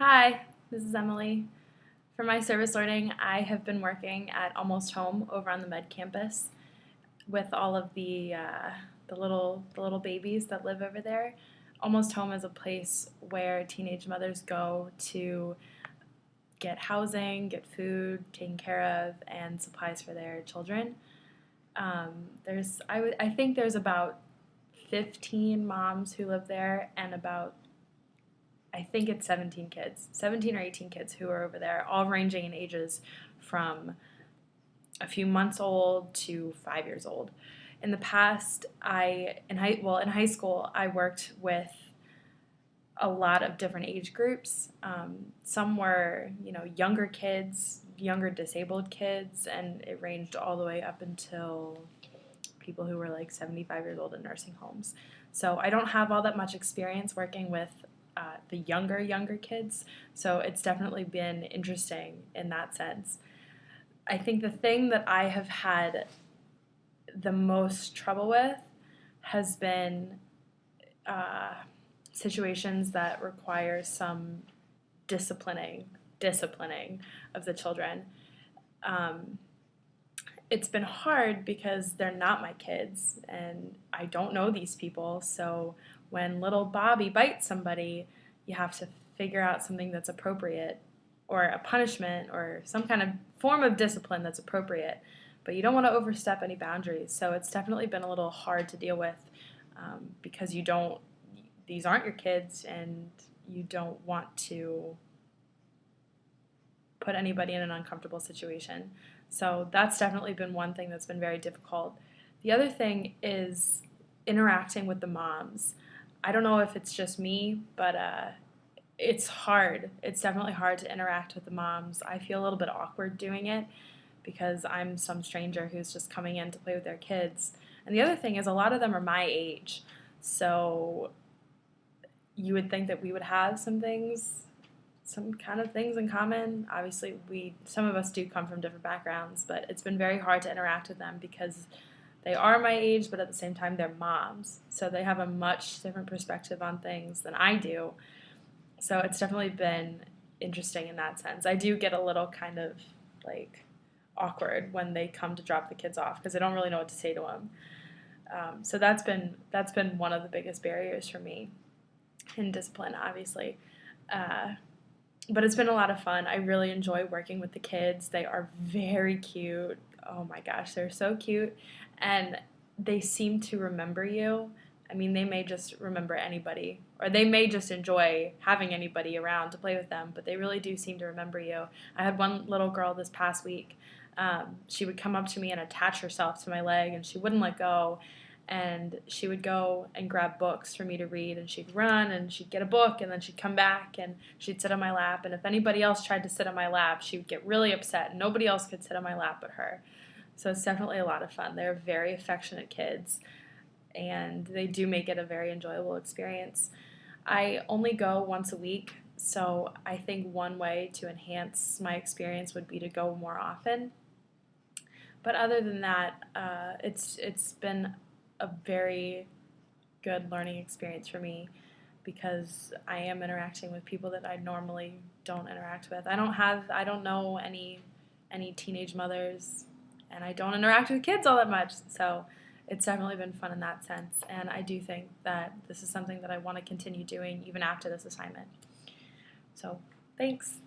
Hi, this is Emily. For my service learning, I have been working at Almost Home over on the Med campus with all of the little babies that live over there. Almost Home is a place where teenage mothers go to get housing, get food taken care of, and supplies for their children. I think there's about 15 moms who live there, and about I think it's 17 kids, 17 or 18 kids who are over there, all ranging in ages from a few months old to 5 years old. In the past, in high school, I worked with a lot of different age groups. Some were, younger kids, younger disabled kids, and it ranged all the way up until people who were like 75 years old in nursing homes. So I don't have all that much experience working with the younger kids, so it's definitely been interesting in that sense. I think the thing that I have had the most trouble with has been situations that require some disciplining of the children. It's been hard because they're not my kids and I don't know these people, so when little Bobby bites somebody, you have to figure out something that's appropriate, or a punishment, or some kind of form of discipline that's appropriate. But you don't want to overstep any boundaries, so it's definitely been a little hard to deal with because these aren't your kids, and you don't want to put anybody in an uncomfortable situation. So that's definitely been one thing that's been very difficult. The other thing is interacting with the moms. I don't know if it's just me, but it's hard. It's definitely hard to interact with the moms. I feel a little bit awkward doing it because I'm some stranger who's just coming in to play with their kids. And the other thing is a lot of them are my age, so you would think that we would have some kind of things in common. Obviously, some of us do come from different backgrounds, but it's been very hard to interact with them because they are my age, but at the same time, they're moms. So they have a much different perspective on things than I do. So it's definitely been interesting in that sense. I do get a little kind of like awkward when they come to drop the kids off because I don't really know what to say to them. So that's been one of the biggest barriers for me in discipline, obviously. But it's been a lot of fun. I really enjoy working with the kids. They are very cute. Oh my gosh, they're so cute. And they seem to remember you. I mean, they may just remember anybody, or they may just enjoy having anybody around to play with them, but they really do seem to remember you. I had one little girl this past week. She would come up to me and attach herself to my leg, and she wouldn't let go. And she would go and grab books for me to read, and she'd run and she'd get a book, and then she'd come back and she'd sit on my lap. And if anybody else tried to sit on my lap, she would get really upset. Nobody else could sit on my lap but her. So it's definitely a lot of fun. They're very affectionate kids, and they do make it a very enjoyable experience. I only go once a week, so I think one way to enhance my experience would be to go more often. But other than that, it's been a very good learning experience for me because I am interacting with people that I normally don't interact with. I don't know any teenage mothers, and I don't interact with kids all that much. So it's definitely been fun in that sense, and I do think that this is something that I want to continue doing even after this assignment. So thanks.